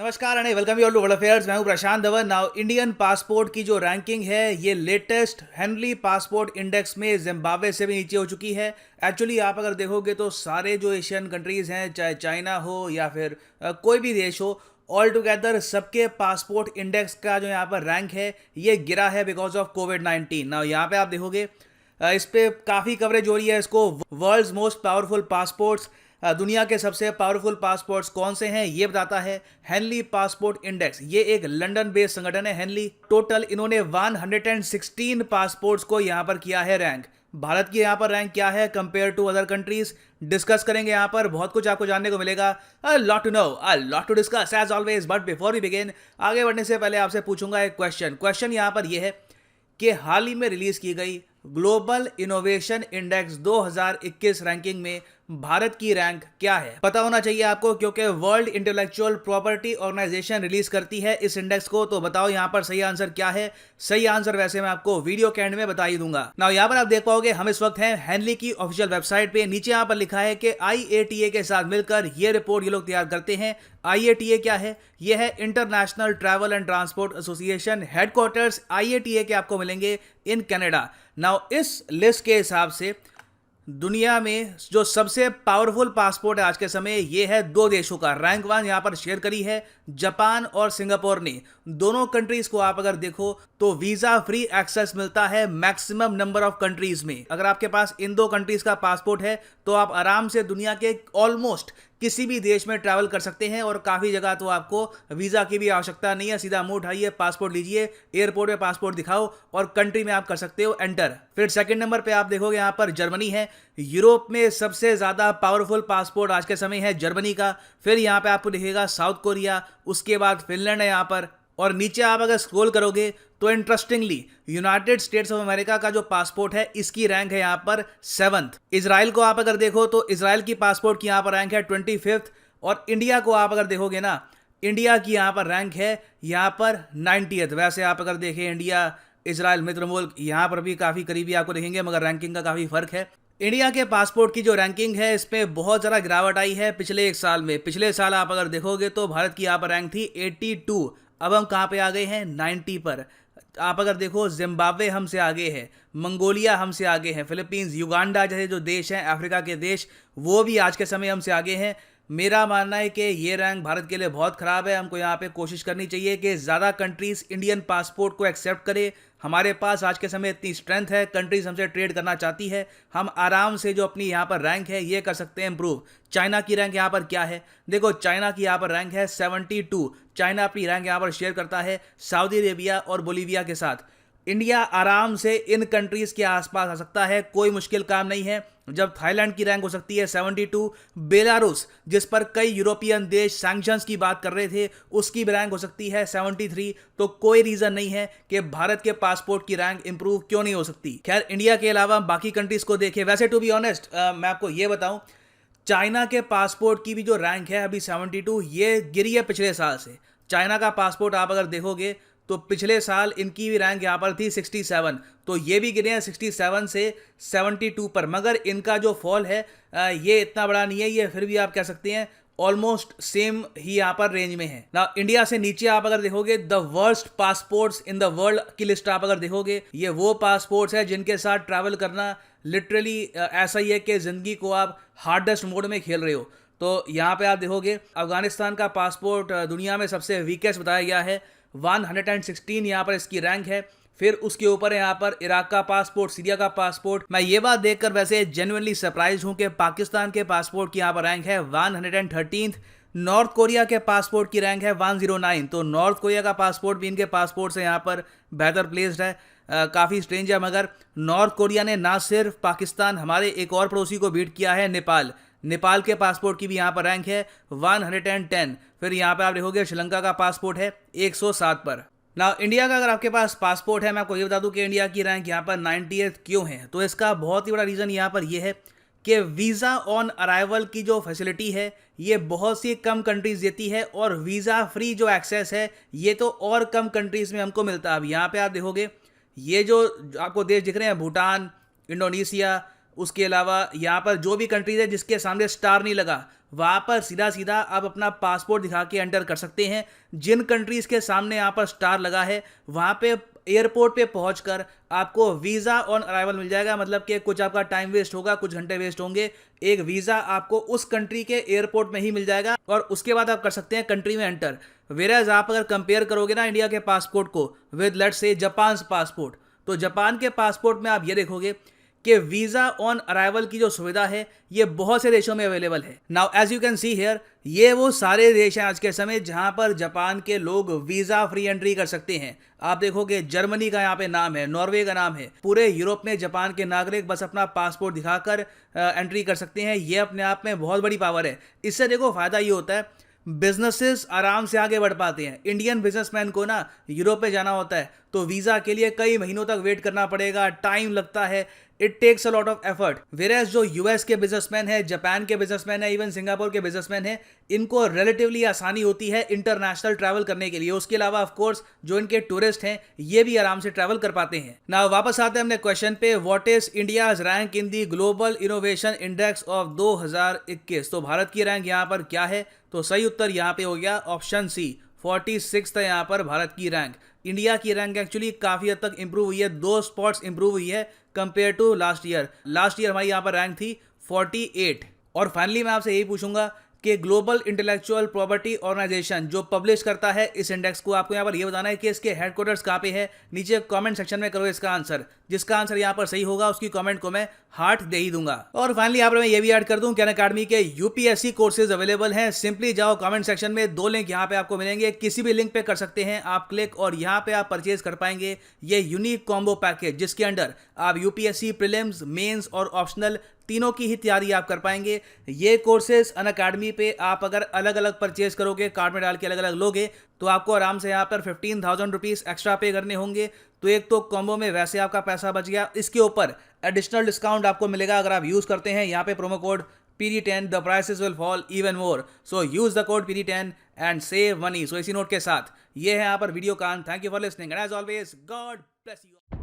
नमस्कार and welcome you all to world affairs. मैं हूं Prashant Dhawan. Now Indian passport की जो रैंकिंग है ये लेटेस्ट हेनली पासपोर्ट इंडेक्स में जिम्बाब्वे से भी नीचे हो चुकी है। एक्चुअली आप अगर देखोगे तो सारे जो एशियन कंट्रीज हैं, चाहे चाइना हो या फिर कोई भी देश हो, ऑल टुगेदर सबके पासपोर्ट इंडेक्स का जो यहाँ पर रैंक है ये गिरा है बिकॉज ऑफ कोविड-19। नाउ यहाँ पे आप देखोगे इस पे काफ़ी कवरेज हो रही है। इसको वर्ल्ड्स मोस्ट पावरफुल पासपोर्ट्स, दुनिया के सबसे पावरफुल पासपोर्ट्स कौन से हैं ये बताता है हेनली पासपोर्ट इंडेक्स। ये एक लंदन बेस्ड संगठन है हेनली। टोटल इन्होंने 116 पासपोर्ट्स को यहाँ पर किया है रैंक। भारत की यहाँ पर रैंक क्या है compare to other countries, discuss करेंगे। यहाँ पर बहुत कुछ आपको जानने को मिलेगा। A lot to know, a lot to discuss as always. But before we begin, आगे बढ़ने से पहले आपसे पूछूंगा एक क्वेश्चन यहाँ पर यह है कि हाल ही में रिलीज की गई ग्लोबल इनोवेशन इंडेक्स 2021 रैंकिंग में भारत की रैंक क्या है। पता होना चाहिए आपको क्योंकि world intellectual property organization release करती है इस इंडेक्स को। तो बताओ यहाँ पर सही आंसर क्या है। सही आंसर वैसे मैं आपको वीडियो के एंड में बता ही दूंगा। ना यहाँ पर आप देख पाओगे हम इस वक्त हैं हेनली की ऑफिशियल वेबसाइट पे। नीचे यहाँ पर लिखा है कि IATA के साथ मिलकर ये रिपोर्ट ये लोग तैयार करते हैं। IATA क्या है? यह है international travel and transport association. Headquarters IATA के आपको मिलेंगे इन कनाडा। नाउ इस लिस्ट के हिसाब से दुनिया में जो सबसे पावरफुल पासपोर्ट है आज के समय ये है दो देशों का। रैंक 1 यहां पर शेयर करी है जापान और सिंगापुर ने। दोनों कंट्रीज को आप अगर देखो तो वीजा फ्री एक्सेस मिलता है मैक्सिमम नंबर ऑफ कंट्रीज में। अगर आपके पास इन दो कंट्रीज का पासपोर्ट है तो आप आराम से दुनिया के ऑलमोस्ट किसी भी देश में ट्रैवल कर सकते हैं और काफ़ी जगह तो आपको वीज़ा की भी आवश्यकता नहीं है। सीधा मुंह उठाइए, पासपोर्ट लीजिए, एयरपोर्ट में पासपोर्ट दिखाओ और कंट्री में आप कर सकते हो एंटर। फिर सेकंड नंबर पे आप देखोगे यहाँ पर जर्मनी है। यूरोप में सबसे ज़्यादा पावरफुल पासपोर्ट आज के समय है जर्मनी का। फिर यहाँ पे आपको दिखेगा साउथ कोरिया, उसके बाद फिनलैंड है यहाँ पर। और नीचे आप अगर स्क्रॉल करोगे तो interestingly United states of America का जो पासपोर्ट है इसकी रैंक है यहाँ पर 7th। इजराइल को आप अगर देखो तो इजराइल की पासपोर्ट की यहाँ पर रैंक है 25th। और इंडिया को आप अगर देखोगे ना, इंडिया की यहाँ पर रैंक है यहाँ पर 90th। वैसे आप अगर देखें इंडिया इजराइल मित्र मुल्क यहाँ पर भी काफ़ी करीबी आपको देखेंगे, मगर रैंकिंग का काफ़ी फर्क है। इंडिया के पासपोर्ट की जो रैंकिंग है इसमें बहुत ज़्यादा गिरावट आई है पिछले एक साल में। पिछले साल आप अगर देखोगे तो भारत की यहाँ पर रैंक थी 82, अब हम कहाँ पे आ गए हैं 90 पर। आप अगर देखो जिम्बाब्वे हमसे आगे है, मंगोलिया हमसे आगे है, फिलीपींस, युगांडा जैसे जो देश हैं अफ्रीका के देश, वो भी आज के समय हमसे आगे हैं। मेरा मानना है कि ये रैंक भारत के लिए बहुत ख़राब है। हमको यहाँ पे कोशिश करनी चाहिए कि ज़्यादा कंट्रीज़ इंडियन पासपोर्ट को एक्सेप्ट करे। हमारे पास आज के समय इतनी स्ट्रेंथ है, कंट्रीज हमसे ट्रेड करना चाहती है, हम आराम से जो अपनी यहाँ पर रैंक है ये कर सकते हैं इम्प्रूव। चाइना की रैंक यहाँ पर क्या है? देखो चाइना की यहाँ पर रैंक है 72। चाइना अपनी रैंक यहाँ पर शेयर करता है सऊदी अरेबिया और बोलीविया के साथ। इंडिया आराम से इन कंट्रीज के आसपास आ सकता है, कोई मुश्किल काम नहीं है। जब थाईलैंड की रैंक हो सकती है 72, बेलारूस जिस पर कई यूरोपियन देश सैंक्शंस की बात कर रहे थे उसकी रैंक हो सकती है 73। तो कोई रीजन नहीं है कि भारत के पासपोर्ट की रैंक इंप्रूव क्यों नहीं हो सकती। खैर इंडिया के अलावा बाकी कंट्रीज को देखें। वैसे टू बी ऑनेस्ट मैं आपको ये बताऊं, चाइना के पासपोर्ट की भी जो रैंक है अभी 72, ये गिरी है पिछले साल से। चाइना का पासपोर्ट आप अगर देखोगे तो पिछले साल इनकी भी रैंक यहाँ पर थी 67, तो ये भी गिरे हैं 67 से 72 पर। मगर इनका जो फॉल है ये इतना बड़ा नहीं है, ये फिर भी आप कह सकते हैं ऑलमोस्ट सेम ही यहाँ पर रेंज में है ना। इंडिया से नीचे आप अगर देखोगे the worst passports in the world की लिस्ट आप अगर देखोगे, ये वो पासपोर्ट्स है जिनके साथ ट्रैवल करना लिटरली ऐसा ही है कि जिंदगी को आप हार्डेस्ट मोड में खेल रहे हो। तो यहाँ पे आप देखोगे अफगानिस्तान का पासपोर्ट दुनिया में सबसे वीकेस्ट बताया गया है, 116 यहाँ पर इसकी रैंक है। फिर उसके ऊपर है यहाँ पर इराक का पासपोर्ट, सीरिया का पासपोर्ट। मैं ये बात देखकर वैसे जेन्युइनली सरप्राइज हूँ कि पाकिस्तान के पासपोर्ट की यहाँ पर रैंक है 113th। नॉर्थ कोरिया के पासपोर्ट की रैंक है 109। तो नॉर्थ कोरिया का पासपोर्ट भी इनके पासपोर्ट से यहाँ पर बेहतर प्लेस्ड है। काफ़ी स्ट्रेंज है, मगर नॉर्थ कोरिया ने ना सिर्फ पाकिस्तान, हमारे एक और पड़ोसी को बीट किया है नेपाल। नेपाल के पासपोर्ट की भी यहाँ पर रैंक है 110। फिर यहाँ पे आप देखोगे श्रीलंका का पासपोर्ट है 107 पर। ना इंडिया का अगर आपके पास पासपोर्ट है, मैं आपको ये बता दूं कि इंडिया की रैंक यहाँ पर 90th क्यों है। तो इसका बहुत ही बड़ा रीज़न यहाँ पर यह है कि वीज़ा ऑन अराइवल की जो फैसिलिटी है ये बहुत सी कम कंट्रीज़ देती है, और वीज़ा फ्री जो एक्सेस है ये तो और कम कंट्रीज़ में हमको मिलता है। अब यहाँ पर आप देखोगे ये जो आपको देश दिख रहे हैं भूटान, इंडोनेशिया, उसके अलावा यहाँ पर जो भी कंट्रीज है जिसके सामने स्टार नहीं लगा, वहाँ पर सीधा सीधा आप अपना पासपोर्ट दिखा के एंटर कर सकते हैं। जिन कंट्रीज के सामने यहाँ पर स्टार लगा है वहाँ पे एयरपोर्ट पे पहुंचकर आपको वीज़ा ऑन अराइवल मिल जाएगा, मतलब कि कुछ आपका टाइम वेस्ट होगा, कुछ घंटे वेस्ट होंगे, एक वीज़ा आपको उस कंट्री के एयरपोर्ट में ही मिल जाएगा और उसके बाद आप कर सकते हैं कंट्री में एंटर। वेराज आप अगर कंपेयर करोगे ना इंडिया के पासपोर्ट को with let's say Japan passport, तो जापान के पासपोर्ट में आप ये देखोगे कि वीजा ऑन अराइवल की जो सुविधा है ये बहुत से देशों में अवेलेबल है। Now as you can see here, ये वो सारे देश हैं आज के समय जहां पर जापान के लोग वीजा फ्री एंट्री कर सकते हैं। आप देखोगे जर्मनी का यहाँ पे नाम है, नॉर्वे का नाम है, पूरे यूरोप में जापान के नागरिक बस अपना पासपोर्ट दिखाकर एंट्री कर सकते हैं। ये अपने आप में बहुत बड़ी पावर है। इससे देखो फायदा ये होता है, बिजनेसेस आराम से आगे बढ़ पाते हैं। इंडियन बिजनेसमैन को ना यूरोप में जाना होता है तो वीज़ा के लिए कई महीनों तक वेट करना पड़ेगा, टाइम लगता है, it takes a lot of effort. वेराज जो यूएस के बिजनेसमैन है, जापान के बिजनेसमैन है, इवन सिंगापुर के बिजनेसमैन है, इनको रिलेटिवली आसानी होती है इंटरनेशनल ट्रैवल करने के लिए। उसके अलावा ऑफ कोर्स जो इनके टूरिस्ट हैं ये भी आराम से ट्रैवल कर पाते हैं। ना वापस आते हैं अपने क्वेश्चन पे, what is India's rank in the global innovation index of 2021। तो भारत की रैंक यहाँ पर क्या है? तो सही उत्तर यहाँ पे हो गया ऑप्शन सी, 46 है यहाँ पर भारत की रैंक। इंडिया की रैंक एक्चुअली काफ़ी हद तक इंप्रूव हुई है, 2 स्पॉट्स इंप्रूव हुई है compare to last year. Last year हमारी यहाँ पर रैंक थी 48। और फाइनली मैं आपसे यही पूछूंगा कि ग्लोबल इंटेलेक्चुअल प्रॉपर्टी ऑर्गेनाइजेशन जो पब्लिश करता है इस इंडेक्स को, आपको यहाँ पर ये बताना है कि इसके हेडक्वार्टर्स कहाँ पे है। नीचे कमेंट सेक्शन में करो इसका आंसर, जिसका आंसर यहाँ पर सही होगा उसकी कमेंट को मैं हार्ट दे ही दूंगा। और फाइनली यहाँ पर मैं ये भी ऐड कर दूं कि अनअकैडमी के यूपीएससी कोर्सेज अवेलेबल हैं। सिंपली जाओ कमेंट सेक्शन में, 2 लिंक यहाँ पे आपको मिलेंगे, किसी भी लिंक पे कर सकते हैं आप क्लिक, और यहाँ पे आप परचेज कर पाएंगे ये यूनिक कॉम्बो पैकेज, जिसके अंडर आप यूपीएससी प्रीलिम्स, मेंस और ऑप्शनल तीनों की ही तैयारी आप कर पाएंगे। ये कोर्सेज अनअकैडमी पे आप अगर अलग अलग परचेज करोगे, कार्ड में डाल के अलग अलग लोगे, तो आपको आराम से यहाँ पर 15,000 रुपीज़ एक्स्ट्रा पे करने होंगे। तो एक तो कॉम्बो में वैसे आपका पैसा बच गया, इसके ऊपर एडिशनल डिस्काउंट आपको मिलेगा अगर आप यूज़ करते हैं यहाँ पे promo code PD10, the prices will fall even more. So use the code PD10 and save money. So इसी नोट के साथ ये है यहाँ पर वीडियो का अंत। Thank you for listening and as always God bless you.